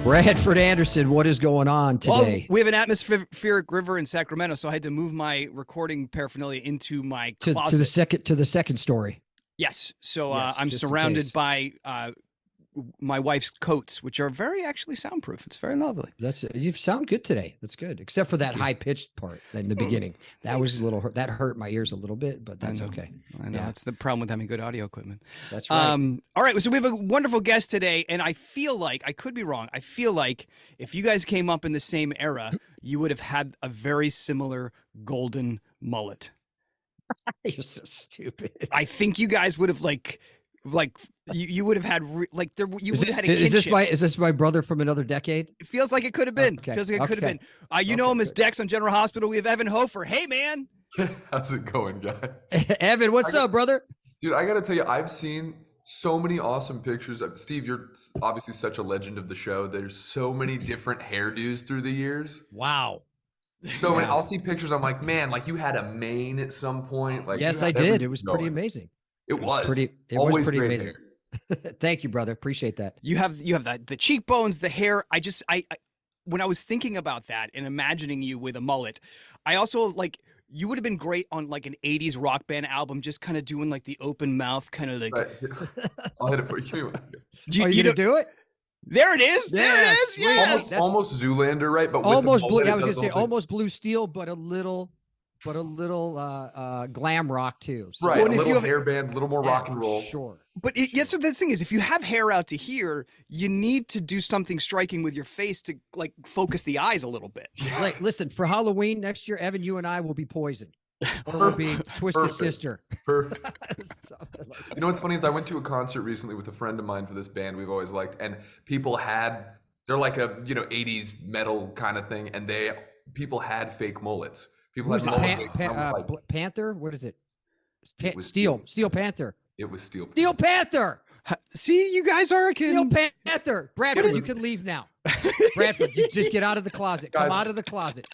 Bradford Anderson, what is going on today? Well, we have an atmospheric river in Sacramento, so I had to move my recording paraphernalia into my closet. To the second story. Yes. So Yes, I'm just in surrounded case. by my wife's coats, which are very actually soundproof. It's very lovely. You sound good today. That's good, except for that high pitched part in the beginning. That was a little that hurt my ears a little bit, but that's okay. I know. Yeah. That's the problem with having good audio equipment. That's right. All right. So we have a wonderful guest today, and I feel like, I could be wrong, I feel like if you guys came up in the same era, you would have had a very similar golden mullet. You're so stupid. I think you guys would have like you would have had you would have had a Is kinship. this my brother from another decade? It feels like it could have been. Okay. Feels like it could have Okay. been. You know him as Dex on General Hospital. We have Evan Hofer. Hey, man. How's it going, guys? Evan, what's up, brother? Dude, I gotta tell you, I've seen so many awesome pictures. Steve, you're obviously such a legend of the show. There's so many different hairdos through the years. Wow. So many. I'll see pictures. I'm like, man, like you had a mane at some point. Like, Yes, you I had did. everything It was pretty going. amazing. It was pretty. It Always was pretty great amazing. hair. Thank you, brother. Appreciate that. You have the cheekbones, the hair. I when I was thinking about that and imagining you with a mullet, I also like you would have been great on like an 80s rock band album, just kind of doing like the open mouth, kind of like. Right. I'll hit it for you. Are you gonna do it? There it is. There it is. sweet. Yes. Almost Zoolander, right? But with Almost the blue. mullet, I was it gonna does say the whole thing. almost Blue Steel, but a little glam rock too. So, Right. Well, A and if you little have- hairband, a little more rock and roll. Sure. But yeah, so the thing is, if you have hair out to here, you need to do something striking with your face to like focus the eyes a little bit. Like, listen, for Halloween next year, Evan, you and I will be Poison, or we'll be Twisted Perfect. Sister. Perfect. Something like that. You know what's funny is I went to a concert recently with a friend of mine for this band we've always liked, and they're like a 80s metal kind of thing, and people had fake mullets. People Who's had it? mullet wigs, and I was like, Panther? What is it? It was Steel Panther. it was Steel. Steel Panther. See, you guys are Steel Panther. Bradford, you can leave now. Bradford, you just get out of the closet. Come Guys. out of the closet.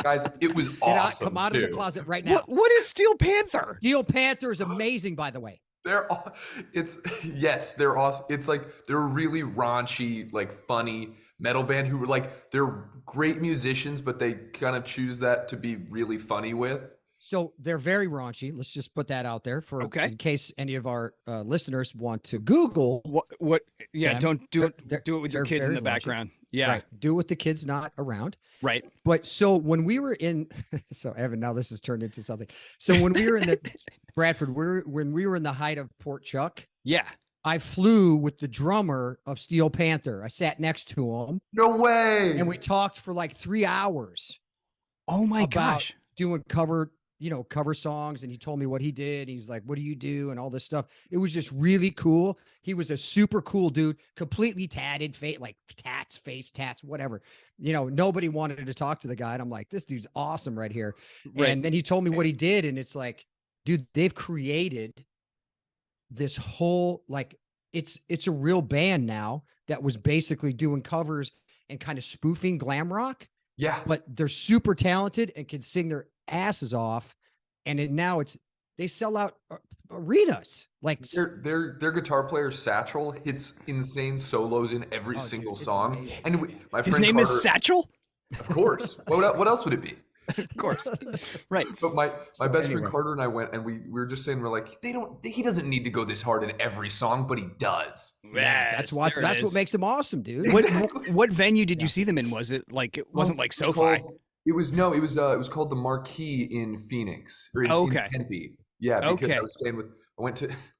Guys, it was Get out, awesome. come out of the too. closet right now. what is Steel Panther? Steel Panther is amazing, by the way. They're awesome. It's like they're really raunchy, like funny metal band who were like they're great musicians, but they kind of choose that to be really funny with. So they're very raunchy. Let's just put that out there in case any of our listeners want to Google. What? Yeah, them. don't do it. They're- Do it with your they're kids in very the raunchy. background. Yeah, Right. Do it with the kids not around. right. But so when we were in, so Evan, now this has turned into something. So when we were in the Bradford, when we were in the height of Port Chuck, Yeah. I flew with the drummer of Steel Panther. I sat next to him No way. and we talked for like 3 hours Oh my about gosh. doing cover songs. And he told me what he did. He's like, what do you do? And all this stuff. It was just really cool. He was a super cool dude, completely tatted, like face tats, whatever. Nobody wanted to talk to the guy. And I'm like, this dude's awesome right here. Right. And then he told me what he did. And it's like, dude, they've created this whole, like, it's a real band now that was basically doing covers and kind of spoofing glam rock, Yeah. but they're super talented and can sing their asses off. And now they sell out arenas. Like, Their guitar player Satchel hits insane solos in every Oh, single dude, it's song. amazing. And my His friend name Carter, is Satchel. of course. What else would it be? Of course. Right. But my So best anyway. friend Carter and I went, and we were just saying, we're like, he doesn't need to go this hard in every song, but he does. that's what makes them awesome, dude. Exactly. What venue did you see them in? Was it like it wasn't like SoFi? It was called the Marquee in Phoenix or in Tempe. Yeah, because Okay. I was staying I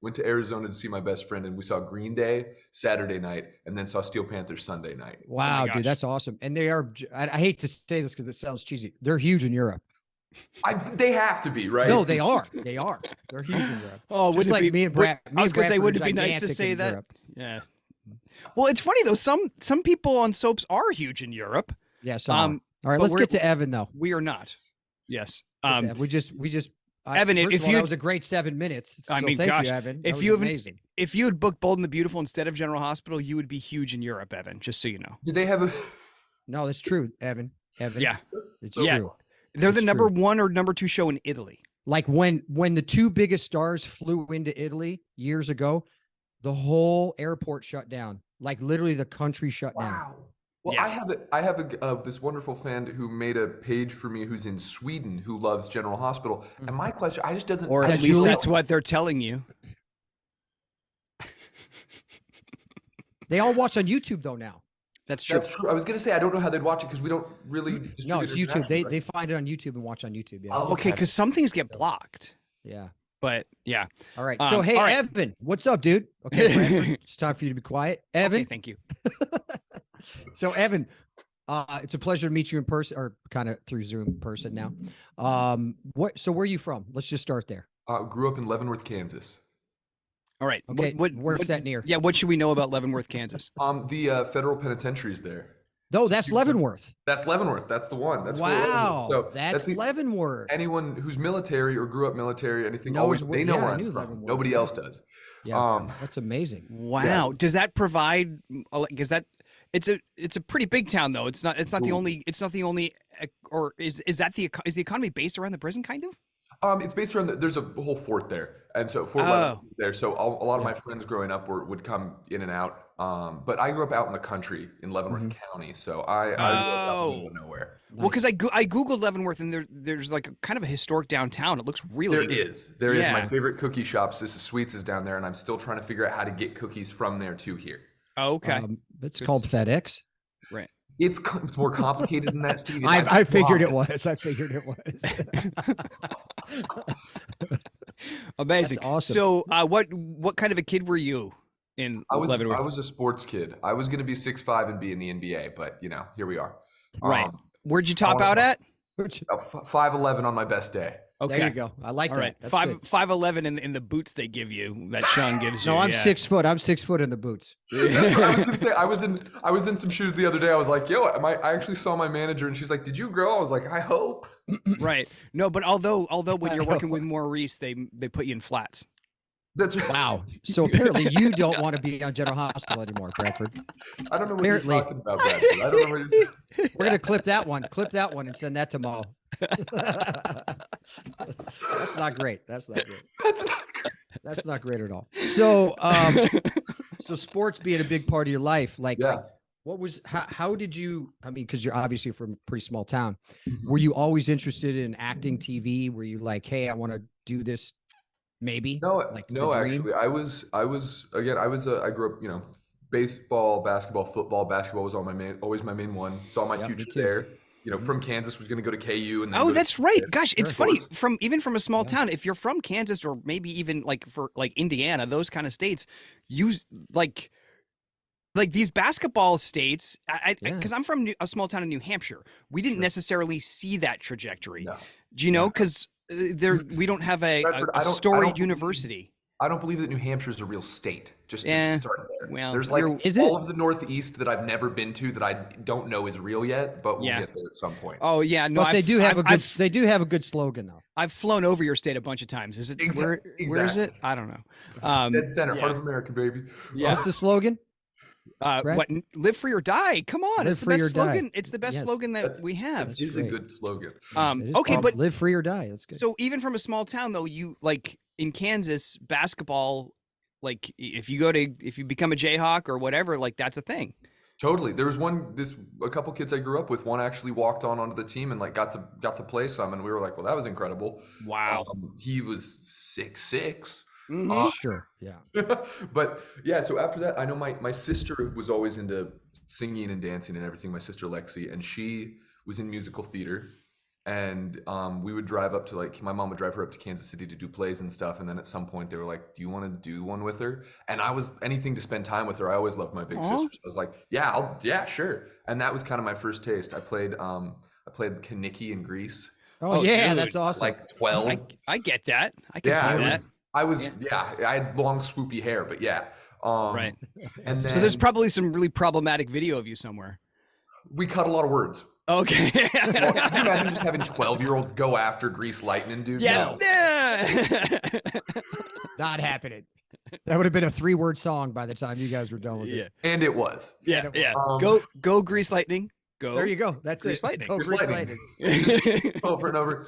went to Arizona to see my best friend, and we saw Green Day Saturday night, and then saw Steel Panther Sunday night. Wow, gosh. dude, that's awesome. And they are, I hate to say this because it sounds cheesy. They're huge in Europe. They have to be, right? No, they are. They are. They're huge in Europe. Oh, Just wouldn't like it be, me and Brad. I was gonna say, wouldn't it be nice to say that? Europe. Yeah. Well, it's funny though. Some people on soaps are huge in Europe. Yeah. So, all right, but let's we're- get to Evan though. We are not. Yes. Get to Evan. We just. Evan, first if of all, you- that was a great 7 minutes. I So mean, thank gosh, you, Evan. if That you was haven't- amazing. If you had booked Bold and the Beautiful instead of General Hospital, you would be huge in Europe, Evan. Just so you know. Did they have a? No, that's true, Evan. Yeah. It's Yeah. true. They're the It's number true. 1 or number 2 show in Italy. Like when the two biggest stars flew into Italy years ago, the whole airport shut down. Like literally the country shut down. Wow. Well, Yeah. I have this wonderful fan who made a page for me who's in Sweden who loves General Hospital. And my question, I just doesn't. Or I at that least Julie? that's what they're telling you. They all watch on YouTube though now. That's true. That's true. I was gonna say I don't know how they'd watch it because we don't really. No, distribute it's YouTube. internationally, They right? find it on YouTube and watch on YouTube. Yeah. Oh, Okay, because some things get blocked. Yeah. But yeah. All right. So hey, all right. Evan, what's up, dude? Okay, Bradford, it's time for you to be quiet. Evan. Okay, thank you. So Evan, it's a pleasure to meet you in person, or kind of through Zoom person now. So where are you from? Let's just start there. Grew up in Leavenworth, Kansas. All right. Okay, where's that near? Yeah, what should we know about Leavenworth, Kansas? The federal penitentiary's there. No, that's Leavenworth. That's Leavenworth. That's the one. That's for Wow, Leavenworth. So that's the- Leavenworth. Anyone who's military or grew up military, anything, Knows always where- they know yeah, I where knew I'm from. Leavenworth. Nobody else does. Yeah, that's amazing. Wow. Does that provide because that it's a pretty big town though. It's not the Ooh. only or is the economy based around the prison kind of? It's based around there's a whole fort there, and so Fort Oh. Leavenworth is there. So a lot of my friends growing up would come in and out. But I grew up out in the country in Leavenworth County, so I grew up out in the middle of nowhere. Well, because I googled Leavenworth and there's like a kind of a historic downtown. It looks really There is. Yeah. My favorite cookie shops. This is Sweets is down there, and I'm still trying to figure out how to get cookies from there to here. Oh, okay. It's called FedEx. Right. It's more complicated than that, Steve. I figured it promise. was. I figured it was. Amazing. That's awesome. So, what kind of a kid were you in Leavenworth? I was a sports kid. I was going to be 6'5" and be in the NBA, but here we are. Right. Where'd you top oh, out at? 5'11" on my best day. Okay. There you go. I like All that. right. That's Five good. 5'11" in the boots they give you that Sean gives you. No, I'm yeah. 6 foot. I'm 6 foot in the boots. That's what I was gonna say. I was in some shoes the other day. I was like, yo, I actually saw my manager and she's like, did you grow? I was like, I hope. Right. No, but although when you're working with Maurice, they put you in flats. That's right. Wow. So apparently you don't want to be on General Hospital anymore, Bradford. I don't know what Apparently. you're talking about, Bradford. I don't know what you're We're gonna clip that one and send that to Mo. That's not great. That's not great. That's not good. That's not great at all. So, so sports being a big part of your life, like, Yeah. what was how did you? I mean, because you're obviously from a pretty small town. Mm-hmm. Were you always interested in acting, TV? Were you like, hey, I want to do this? Maybe. No, like no, the dream? actually, I grew up, baseball, basketball, football. Basketball was always my main one. Saw my Yeah, me future too. there. From Kansas, was going to go to KU, and then Oh, go to that's right. Pitt. Gosh, it's Sure. funny from a small Yeah. town. If you're from Kansas or maybe even like for like Indiana, those kind of states, use like these basketball states. Yeah. Because I'm from a small town in New Hampshire, we didn't Sure. necessarily see that trajectory. No. Do you know? Yeah. Because we don't have Bradford, I don't storied believe- university. I don't believe that New Hampshire is a real state. Just to Eh, start there. well, There's like you're- Is all it? of the Northeast that I've never been to that I don't know is real yet, but we'll Yeah. get there at some point. Oh yeah, no, But they do have a good. I've, They do have a good slogan though. I've flown over your state a bunch of times. Is it where is it? Exactly. I don't know. Dead center, yeah. heart of America, baby. Yeah. What's the slogan? Brad? What? Live free or die. Come on, Live it's the free best or die. slogan. It's the best Yes. slogan that we have. That is a great. good slogan. It is Okay, called but live free or die. That's good. so even from a small town though, you like in Kansas basketball, like if you become a Jayhawk or whatever, like that's a thing. Totally. There was a couple kids I grew up with. One actually walked onto the team and like got to play some, and we were like, well, that was incredible. Wow. He was 6'6". Sure. Yeah. But yeah, so after that, I know my sister was always into singing and dancing and everything, my sister Lexi, and she was in musical theater. And we would drive up to my mom would drive her up to Kansas City to do plays and stuff. And then at some point they were like, do you want to do one with her? And I was anything to spend time with her. I always loved my big sister. So I was like, yeah, sure. And that was kind of my first taste. I played Kaniki in Greece, Oh, Oh, yeah, dude. that's awesome. like 12. I get that. I can see that. I was, I had long swoopy hair, but yeah. Right. And then So there's probably some really problematic video of you somewhere. we cut a lot of words. Okay. Well, can you imagine just having 12-year-olds go after Grease Lightning, dude? Yeah. No. Yeah. Not happening. That would have been a 3-word song by the time you guys were done with Yeah. it. And it was. Yeah. Yeah. Um, Go Grease Lightning. Go. There you go. That's Grease it. Lightning. Go Grease Grease Lightning. Lightning. Just over and over.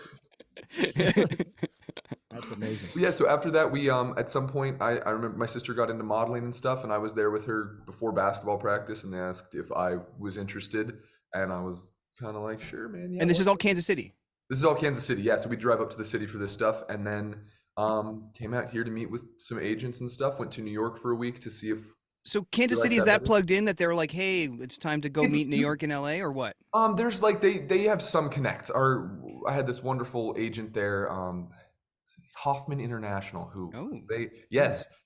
That's That's amazing. Yeah, so after that, we at some point, I remember my sister got into modeling and stuff, and I was there with her before basketball practice, and they asked if I was interested, and I was kind of like, sure, man. Yeah. And this is all Kansas City. This is all Kansas City. Yeah, so we drive up to the city for this stuff, and then came out here to meet with some agents and stuff. Went to New York for a week to see if. So Kansas like City, is that that better? plugged in that they're like, hey, it's time to go meet New York and LA, or what? There's like they have some connect. I had this wonderful agent there, Hoffman International, who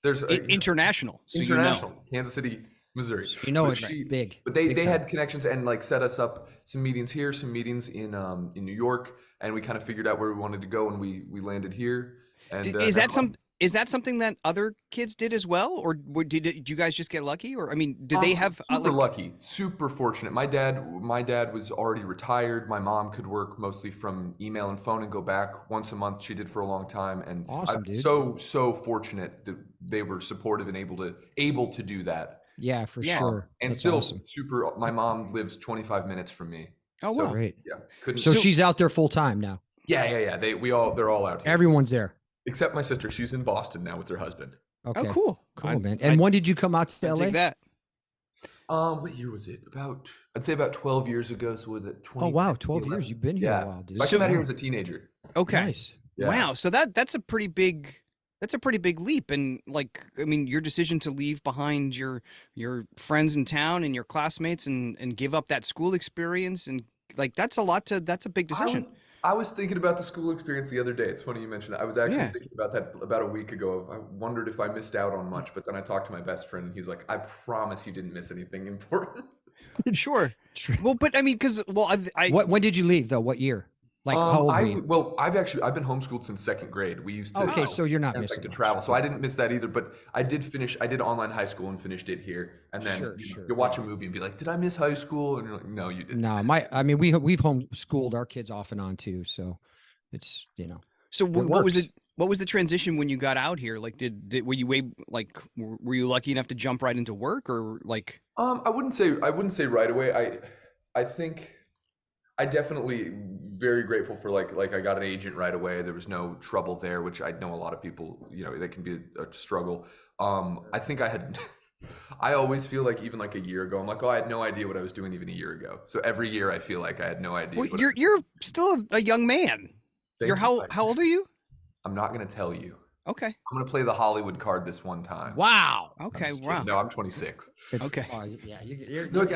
there's International. So international Kansas City, Missouri. You know, But it's she- big. But they big time. had connections and like set us up some meetings here, some meetings in New York, and we kind of figured out where we wanted to go, and we landed here. And Is that something that other kids did as well, or did you guys just get lucky, or I mean, did they have super lucky, super fortunate? My dad was already retired. My mom could work mostly from email and phone and go back once a month. She did for a long time, and Awesome, I'm dude. so fortunate that they were supportive and able to do that. Yeah, for Yeah. sure. And That's still awesome. super. My mom lives 25 minutes from me. Oh So, wow. Great. Yeah, couldn't. So she's out there full time now. yeah. They're all out here. Everyone's there. Except my sister. She's in Boston now with her husband. Okay. Oh cool. Cool, man. And when did you come out to I LA? dig that. What year was it? I'd say about 12 years ago. So was it 20? Oh wow, 12 years. You've been here Yeah. a while, dude. I came out here as a teenager. Okay. Nice. Yeah. Wow. So that's a pretty big leap. And like, I mean, your decision to leave behind your friends in town and your classmates and give up that school experience, and like that's a big decision. I was thinking about the school experience the other day. It's funny you mentioned that. I was actually Yeah. thinking about that about a week ago. I wondered if I missed out on much, but then I talked to my best friend, and he's like, "I promise you didn't miss anything important." Sure. Well, but I mean, because When did you leave though? What year? Like how old were you? I've been homeschooled since second grade. We used to Okay, so you're not parents missing like to much. travel, so I didn't miss that either. But I did online high school and finished it here. And then Sure, you watch a movie and be like, "Did I miss high school?" And you're like, "No, you didn't." No, we've homeschooled our kids off and on too, so it's So It what was works. what was the transition when you got out here? Like, were you lucky enough to jump right into work, or like? I wouldn't say right away. I think I definitely very grateful for like I got an agent right away. There was no trouble there, which I know a lot of people, that can be a struggle. I think I had I always feel like even like a year ago, I'm like, oh, I had no idea what I was doing even a year ago. So every year I feel like I had no idea. Well, what you're still a young man. Thank You're you. how old are you? I'm not gonna tell you. Okay. I'm gonna play the Hollywood card this one time. wow. I'm Okay. just Wow. kidding. No, I'm 26. Okay. Yeah, you're No, it's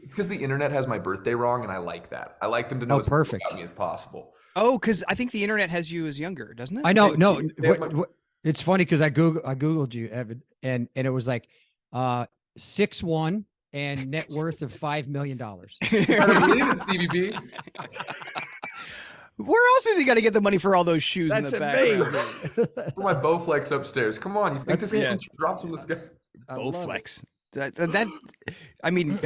because the internet has my birthday wrong, and I like that. I like them to know Oh, as much perfect. about me as possible. Oh, because I think the internet has you as younger, doesn't it? I know. No, They have it's funny because I googled you, Evan, and it was like 6'1" and net worth of $5 million. I don't believe it, Stevie B. Where else is he going to get the money for all those shoes in That's the back? amazing. For my Bowflex upstairs. Come on, you think That's this it. drops from the sky? I love it. Bowflex. That I mean,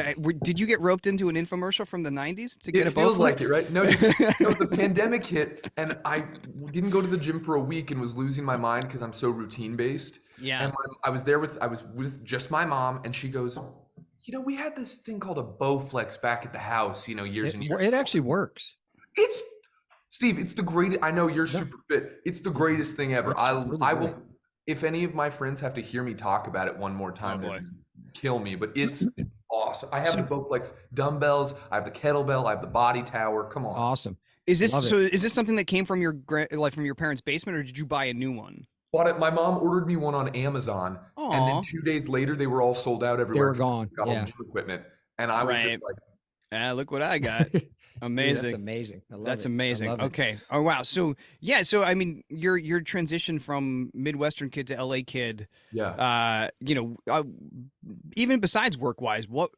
did you get roped into an infomercial from the 90s to get It a feels like Bowflex? it, right? No, the pandemic hit, and I didn't go to the gym for a week and was losing my mind because I'm so routine based. Yeah. And I was with just my mom, and she goes, we had this thing called a Bowflex back at the house, years and years. It actually works. It's Steve. It's the greatest. I know you're super fit. It's the greatest thing ever. It's I really will. great. If any of my friends have to hear me talk about it one more time, Oh, they're boy. gonna kill me. But it's awesome. I have the Bowflex dumbbells. I have the kettlebell. I have the body tower. Come on. Awesome. Is this Love it. Is this something that came from your from your parents' basement, or did you buy a new one? Bought it. My mom ordered me one on Amazon, and Aw. then 2 days later they were all sold out everywhere. were gone, Got all yeah. the gym equipment, and I was Right. just like, Ah, look what I got. Dude, Amazing. that's amazing. I love That's it. I amazing. love it. Okay. Oh wow. So yeah. So I mean, your transition from Midwestern kid to LA kid. yeah. Even besides work wise, what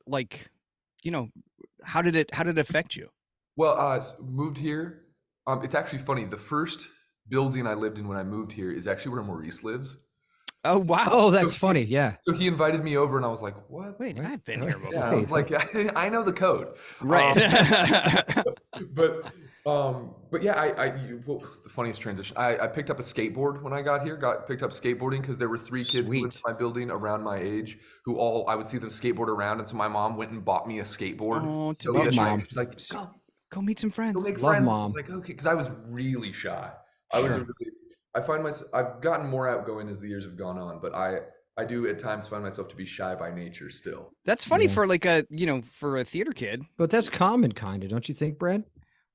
how did it affect you? Well, moved here. It's actually funny. The first building I lived in when I moved here is actually where Maurice lives. Oh wow. Oh, that's funny. Yeah. So he invited me over, and I was like, "What?" Wait, What? I've been here before. Yeah, I was like, "I know the code." Right. But yeah, the funniest transition. I picked up a skateboard when I got here. Picked up skateboarding because there were 3 kids who lived in Sweet. my building around my age who I would see them skateboard around, and so my mom went and bought me a skateboard. Oh, So love yesterday, mom. she's like, "Go, Go meet some go friends. make Love friends." I mom. was like, "Okay," because I was really shy. I was a Sure. really I find myself, I've gotten more outgoing as the years have gone on, but I do at times find myself to be shy by nature still. That's funny Yeah. for like a, for a theater kid. But that's common, kind of, don't you think, Brad?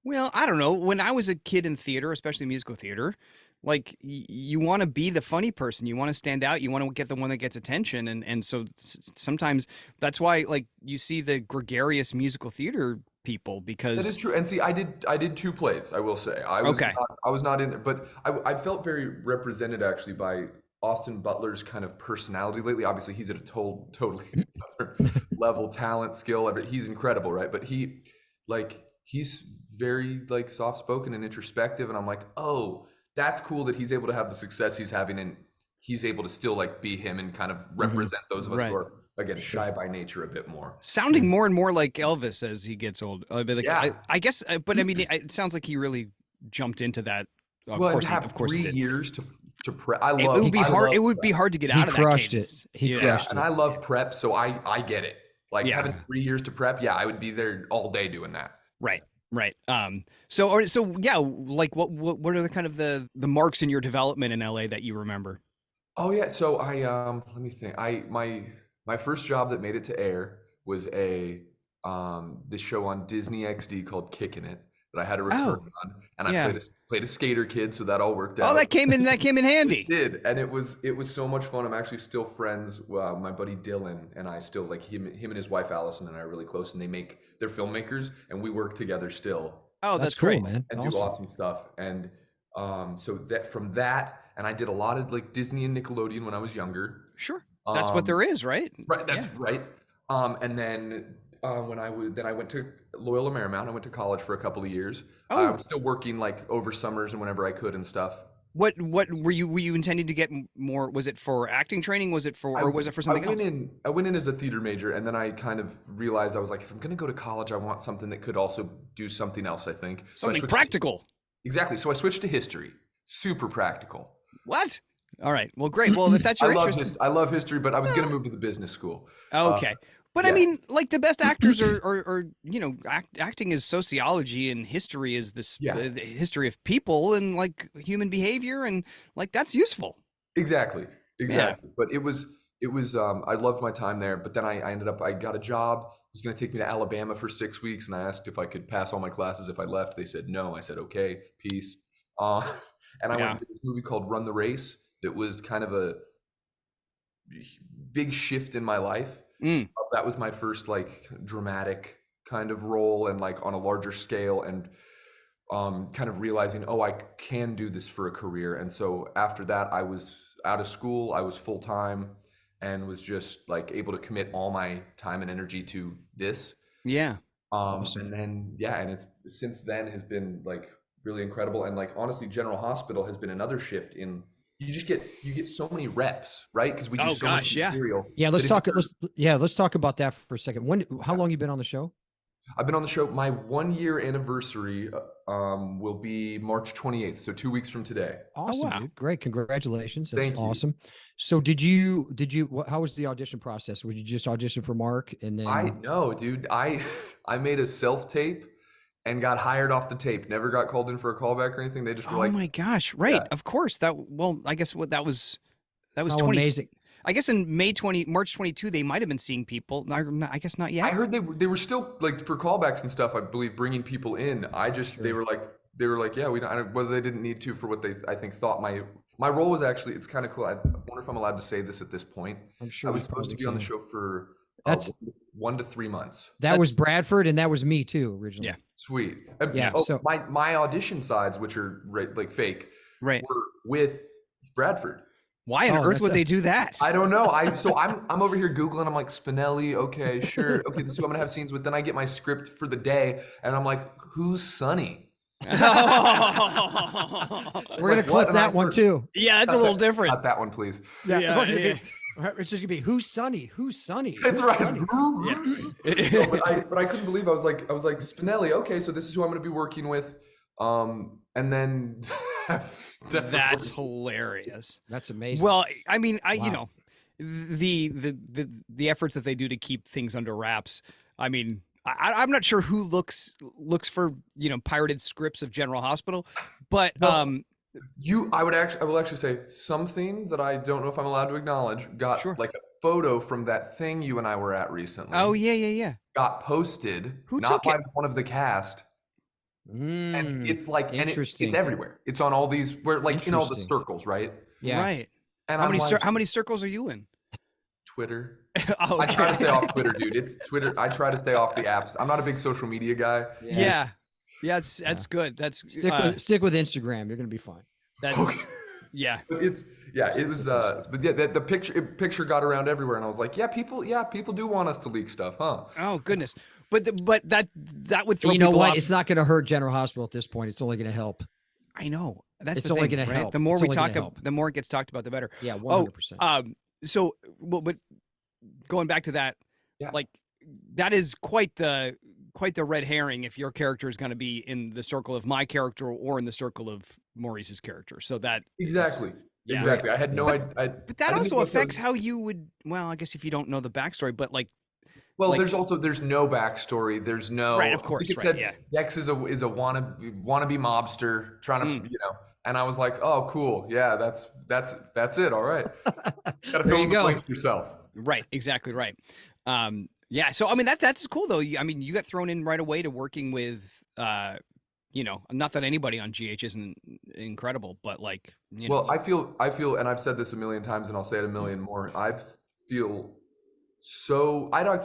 Well, I don't know. When I was a kid in theater, especially musical theater, like you want to be the funny person. You want to stand out. You want to get the one that gets attention. And so sometimes that's why like you see the gregarious musical theater people That is because true. And see, I did two plays, I will say. Okay. I was not in there, but I felt very represented actually by Austin Butler's kind of personality lately. Obviously, he's at a totally other level, talent, skill. He's incredible, right? But he's very like soft-spoken and introspective, and I'm like, oh, that's cool that he's able to have the success he's having, and he's able to still like be him and kind of represent those of us Right. who are again shy by nature a bit more. sounding more and more like Elvis as he gets old. But like, Yeah. I guess, but I mean, it sounds like he really jumped into that. Of Well, and course, to have of course, he 3 did. years to prep. I It love. would be I hard. love It would be prep. hard to get He out of that crushed it. cadence. He Yeah. crushed And it. I love prep, so I get it. Like Yeah. having 3 years to prep, yeah, I would be there all day doing that. Right. Right. So yeah, like what are the kind of the marks in your development in LA that you remember? Oh yeah, so let me think. My first job that made it to air was this show on Disney XD called Kickin' It that I had to record on, and yeah. I played a skater kid, so that all worked out. Oh, that came in handy. It did, and it was so much fun. I'm actually still friends. My buddy Dylan and I still like him and his wife Allison and I are really close, and they're filmmakers, and we work together still. Oh, that's cool, great, man. And do awesome stuff. And so that from that, and I did a lot of like Disney and Nickelodeon when I was younger. Sure, that's what there is, right? Right, that's right. And then I went to Loyola Marymount. I went to college for a couple of years. I was still working like over summers and whenever I could and stuff. What were you intending to get more? Was it for acting training? Was it for something else? I went in as a theater major, and then I kind of realized I was like, if I'm going to go to college, I want something that could also do something else. I think Something practical. Exactly. So I switched to history. Super practical. What? All right. Well, great. Well, if that's your interest, I love history, but I was going to move to the business school. Okay. But I yeah. mean, like the best actors are acting is sociology and history is the history of people and like human behavior and like that's useful. Exactly. But it was I loved my time there, but then I got a job. It was going to take me to Alabama for 6 weeks, and I asked if I could pass all my classes if I left. They said no. I said okay, peace. And I went to this movie called Run the Race. That was kind of a big shift in my life. That was my first like dramatic kind of role and like on a larger scale, and kind of realizing, oh, I can do this for a career. And so after that, I was out of school, I was full time, and was just like able to commit all my time and energy to this. Yeah. And then and it's since then has been like really incredible. And like honestly, General Hospital has been another shift in. You get so many reps, right? Because we do so much material. Yeah, let's talk about that for a second. How long you been on the show? I've been on the show. My 1 year anniversary will be March 28th, so 2 weeks from today. Awesome, dude. Great, congratulations. That's Thank you. awesome. So did you how was the audition process? Would you just audition for Mark and then? I know, dude. I made a self tape and got hired off the tape. Never got called in for a callback or anything. They just were like, "Oh my gosh!" Right? Yeah. Of course. I guess that was 20. Amazing. I guess in March 22, they might have been seeing people. I guess not yet. I heard they were still like for callbacks and stuff. I believe bringing people in. They were like, yeah, we don't. Whether they didn't need to for what they I think thought my role was actually. It's kind of cool. I wonder if I'm allowed to say this at this point. I'm sure I was supposed to be on the show for 1 to 3 months. That was Bradford, and that was me too originally. Yeah. Sweet. So my audition sides, which are like fake, right, were with Bradford. Why on earth would they do that? I don't know. I'm over here Googling. I'm like, Spinelli. Okay, sure. Okay, this is who I'm gonna have scenes with. Then I get my script for the day, and I'm like, who's Sonny? We're gonna clip that one too. Yeah, that's a little different. Cut that one, please. Yeah. It's just gonna be who's Sonny? Who's Sonny? That's right. Sonny? No, but I couldn't believe I was like Spinelli. Okay, so this is who I'm gonna be working with. And then that's hilarious. That's amazing. Well, I mean, the efforts that they do to keep things under wraps. I mean, I'm not sure who looks for pirated scripts of General Hospital, but I will actually say something that I don't know if I'm allowed to acknowledge. Got Sure. like a photo from that thing you and I were at recently. Oh yeah. Got posted, Who not took by it? one of the cast. And it's like, and it's Interesting. everywhere. It's on all these, where like in all the Interesting. circles, right? Yeah. Right. And How I'm many like, how many circles are you in? Twitter. Oh, I try to okay. stay off Twitter, dude. It's Twitter. I try to stay off the apps. I'm not a big social media guy. Yeah. Yeah, that's good. That's Stick with Instagram. You're gonna be fine. that's Okay. yeah. But it was but yeah, the picture got around everywhere, and I was like, people do want us to leak stuff, huh? Oh goodness. But that would throw You know people what? off. It's not gonna hurt General Hospital at this point. It's only gonna help. I know. That's It's the only thing, gonna right? help. The more It's we only talk, gonna help. the more it gets talked about, the better. Yeah, Oh, 100%. so, well, but going back to that, Yeah. like that is quite the red herring if your character is going to be in the circle of my character or in the circle of Maurice's character. So that Exactly. Yeah. Exactly. I had no idea. but that also affects how you would. Well, I guess if you don't know the backstory, but like. Well, like- there's no backstory. There's no Right, of course, I think it right, said yeah. Dex is a wannabe mobster trying to and I was like, oh cool, yeah, that's it. All right. Gotta There fill you in the go. blanks yourself. Right, exactly right. Yeah, so I mean that's cool though. I mean, you got thrown in right away to working with not that anybody on GH isn't incredible, but like Well, I feel, and I've said this a million times, and I'll say it a million more. I'd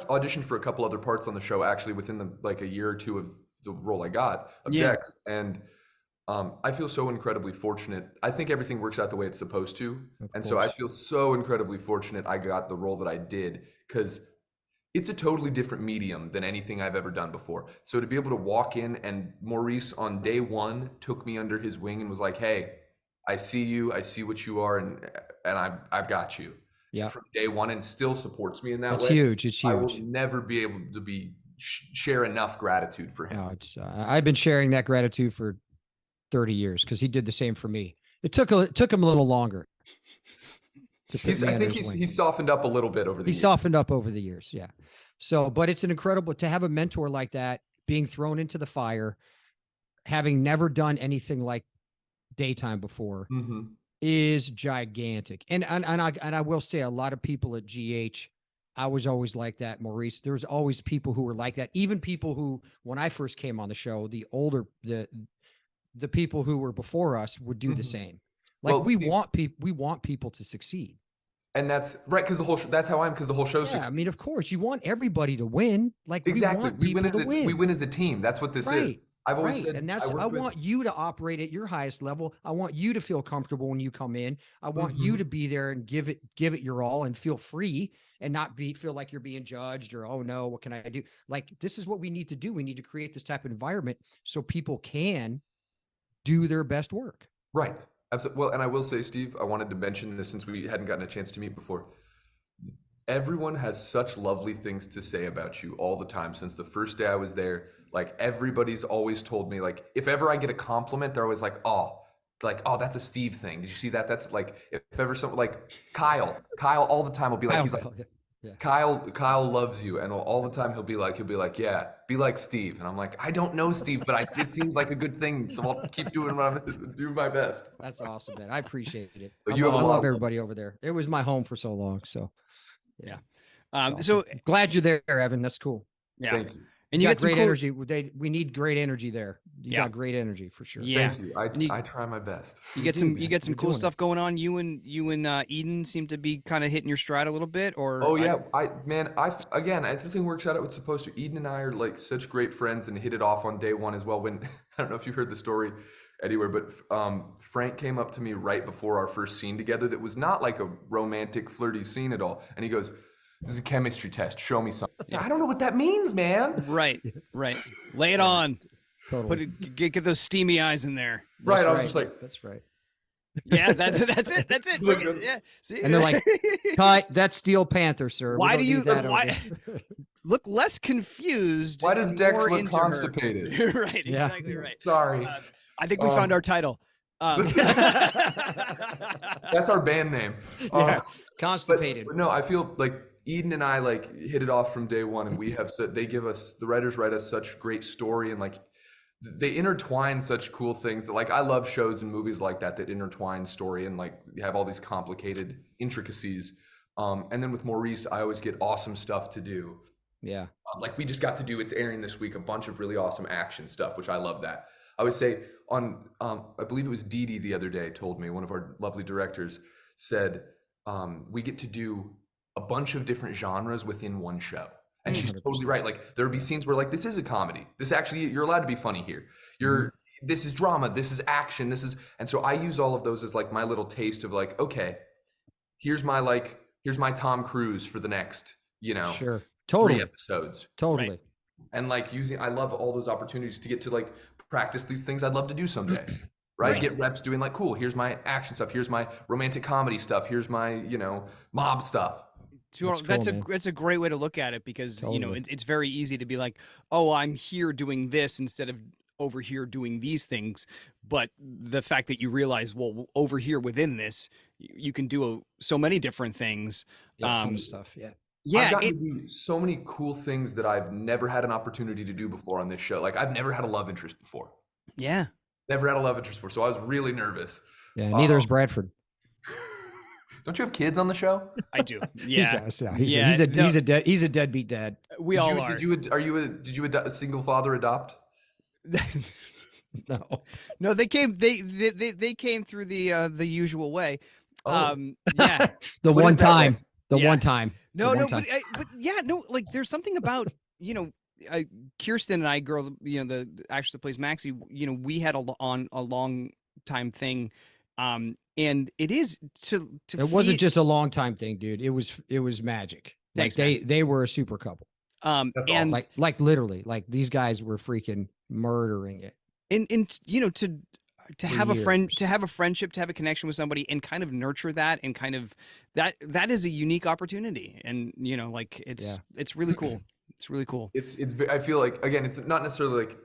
auditioned for a couple other parts on the show actually within a year or two of the role I got of Dex, and I feel so incredibly fortunate. I think everything works out the way it's supposed to, and so I feel so incredibly fortunate I got the role that I did, because it's a totally different medium than anything I've ever done before. So to be able to walk in, and Maurice on day one took me under his wing and was like, "Hey, I see you. I see what you are, and I've got you." Yeah. From day one, and still supports me in that That's way. huge. It's I will huge. never be able to share enough gratitude for him. No, it's I've been sharing that gratitude for 30 years because he did the same for me. It took him a little longer. I think he's softened up a little bit over the years. He softened up over the years. Yeah. So, but it's an incredible to have a mentor like that, being thrown into the fire, having never done anything like daytime before, is gigantic. And I will say, a lot of people at GH, I was always like that, Maurice. There's always people who were like that. Even people who, when I first came on the show, the people who were before us would do the same. Like, we want people to succeed. And that's right, because that's how I am, because the whole show succeeds. I mean, of course, you want everybody to win. Like, exactly. we want people to win. We win as a team. That's what this is. I've always said, and that's I want you to operate at your highest level. I want you to feel comfortable when you come in. I want you to be there and give it your all and feel free and not feel like you're being judged or, oh no, what can I do? Like, this is what we need to do. We need to create this type of environment so people can do their best work. Right. Absolutely. Well, and I will say, Steve, I wanted to mention this since we hadn't gotten a chance to meet before. Everyone has such lovely things to say about you all the time. Since the first day I was there, like, everybody's always told me, like, if ever I get a compliment, they're always like, oh, that's a Steve thing. Did you see that? That's like, if ever something, like Kyle all the time will be like, Kyle loves you, and all the time he'll be like, yeah, be like Steve, and I'm like, I don't know Steve, but it seems like a good thing, so I'll keep doing my best. That's awesome, man. I appreciate it. So I love everybody over there. It was my home for so long, so yeah. Awesome. So glad you're there, Evan. That's cool. Yeah. Thank you. And you you got get some great cool energy. We need great energy there. You got great energy for sure. Yeah. Thank you. I try my best. You get some cool stuff going on. You and Eden seem to be kind of hitting your stride a little bit, or everything works out. It's supposed to. Eden and I are like such great friends and hit it off on day one as well. When I don't know if you heard the story anywhere, but Frank came up to me right before our first scene together. That was not like a romantic, flirty scene at all, and he goes, "This is a chemistry test. Show me something." Yeah. I don't know what that means, man. Right. Lay it on. Totally. Get those steamy eyes in there. Right. I was just like, that's right. Yeah, that's it. That's it. Yeah. See? And they're like, cut. That's Steel Panther, sir. Why do you look less confused? Why does Dex look into constipated? Right. Yeah. Exactly right. Sorry. I think we found our title. That's our band name. Yeah. Constipated. But no, I feel like Eden and I like hit it off from day one, and we have said the writers write us such great story, and like they intertwine such cool things that, like, I love shows and movies like that intertwine story and like you have all these complicated intricacies. And then with Maurice, I always get awesome stuff to do. Yeah. Like we just got to do, it's airing this week, a bunch of really awesome action stuff, which I love that. I would say on, I believe it was Dee Dee the other day told me, one of our lovely directors said, we get to do a bunch of different genres within one show. And she's 100%. totally right. Like there would be scenes where like, this is a comedy. This actually, you're allowed to be funny here. This is drama. This is action. This is, and so I use all of those as like my little taste of like, okay, here's my Tom Cruise for the next, Sure. 3 Totally. episodes. Totally. Right. And like I love all those opportunities to get to like practice these things I'd love to do someday. Right? Get reps doing like, cool, here's my action stuff. Here's my romantic comedy stuff. Here's my, mob stuff. That's a great way to look at it because, Totally. it's very easy to be like, oh, I'm here doing this instead of over here doing these things. But the fact that you realize, well, over here within this, you can do so many different things. Some stuff. Yeah. Yeah. I've gotten to do so many cool things that I've never had an opportunity to do before on this show. Like I've never had a love interest before. Yeah. Never had a love interest before. So I was really nervous. Yeah. Neither is Bradford. Don't you have kids on the show? I do. Yeah. He does. Yeah. He's a deadbeat dad. We all are. Did you a single father adopt? No, they came through the usual way. Oh. Yeah. The What one is that time. like? The Yeah. one time. But yeah, no, like there's something about, Kirsten and I, the actress that plays Maxie, we had a long time thing. And it is to It wasn't just a long time thing, dude. It was magic. Thanks, like they were a super couple. and awesome. Like literally, like these guys were freaking murdering it. and to have a friend, years. to have a friendship, to have a connection with somebody and kind of nurture that and kind of that is a unique opportunity. And, it's really cool. It's really cool. I feel like, again, it's not necessarily like,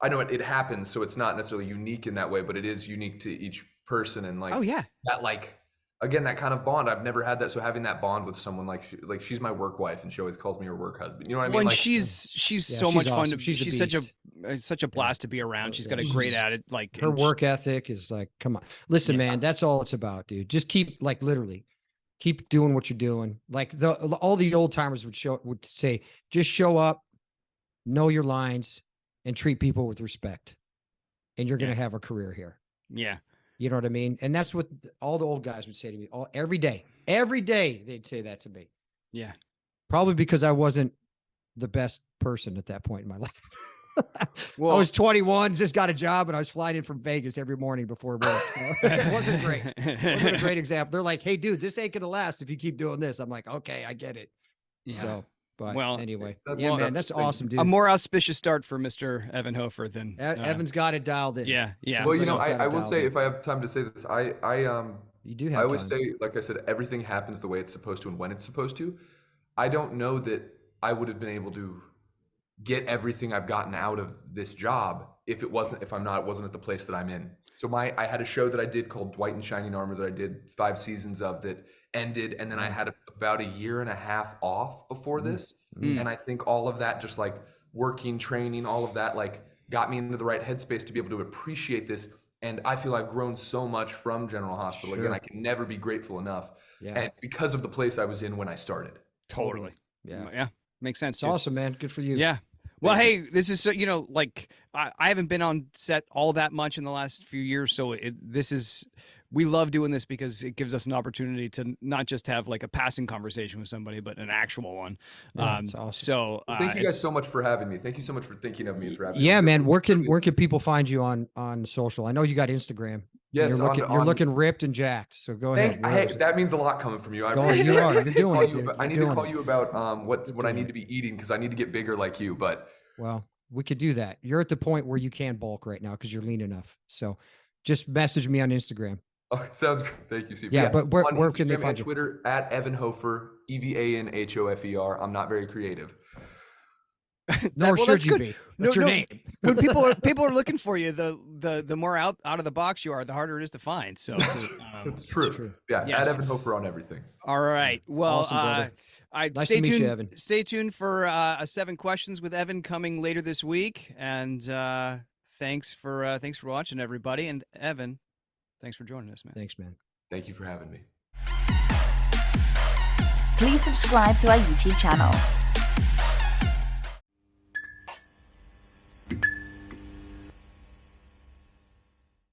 I know it happens, so it's not necessarily unique in that way, but it is unique to each person. And like, Oh yeah. that, like, again, that kind of bond, I've never had that. So having that bond with someone like she's my work wife and she always calls me her work husband. You know what I mean? Well, and Like, she's Yeah, so much she's fun awesome. to, She's a she's such a blast to be around. She's got a great attitude. Like Her work ethic is like, come on, listen, man, that's all it's about, dude. Just keep literally keep doing what you're doing. Like all the old timers would say, just show up, know your lines, and treat people with respect, and you're gonna have a career here. Yeah. You know what I mean? And that's what all the old guys would say to me every day. Every day they'd say that to me. Yeah. Probably because I wasn't the best person at that point in my life. Well, I was 21, just got a job, and I was flying in from Vegas every morning before work. So it wasn't great. It wasn't a great example. They're like, hey, dude, this ain't going to last if you keep doing this. I'm like, okay, I get it. Yeah. So, but Well, anyway, that's- man, that's that's the thing. awesome, dude. a more auspicious start for Mr. Evan Hofer than Evan's got it dialed in. Yeah. Yeah. well, Evan's got it I will dialed say, in. if I have time to say this, You do have I always time. say, like I said, everything happens the way it's supposed to and when it's supposed to. I don't know that I would have been able to get everything I've gotten out of this job if it wasn't at the place that I'm in. So I had a show that I did called Dwight in Shining Armor that I did 5 seasons of that ended, and then I had about a year and a half off before this. And I think all of that, just like working, training, all of that, like got me into the right headspace to be able to appreciate this. And I feel I've grown so much from General Hospital. Sure. Again, I can never be grateful enough. Yeah. And because of the place I was in when I started. Totally. Yeah. Yeah. Makes sense. It's dude. awesome, man. Good for you. Yeah. Well, hey, this is so, like I haven't been on set all that much in the last few years. So we love doing this because it gives us an opportunity to not just have like a passing conversation with somebody, but an actual one. Yeah, it's awesome. So Thank you guys so much for having me. Thank you so much for thinking of me and for having Yeah, me. man. Where can people find you on social? I know you got Instagram. Yes, you're looking ripped and jacked. So go ahead. Hey, that means a lot coming from you. I Go, appreciate you it. are. You're doing Call it, you dude. about- I You're need to doing call it. you about what I doing need it. to be eating because I need to get bigger like you. But Well, we could do that. You're at the point where you can bulk right now because you're lean enough. So just message me on Instagram. oh, sounds great. Thank you, Steve. Yeah, but where on can they Instagram find and you? Twitter at Evan Hofer, EvanHofer. I'm not very creative. Nor well, should that's you good. be. No, What's your no. name? When people are looking for you, the more out of the box you are, the harder it is to find. So It's true. true. Yeah, Yes. at Evan Hofer on everything. all right. Well, Awesome, brother. Nice stay to meet tuned. you, Evan. Stay tuned for 7 questions with Evan coming later this week. And thanks for watching, everybody. And Evan, thanks for joining us, man. Thanks, man. Thank you for having me. Please subscribe to our YouTube channel.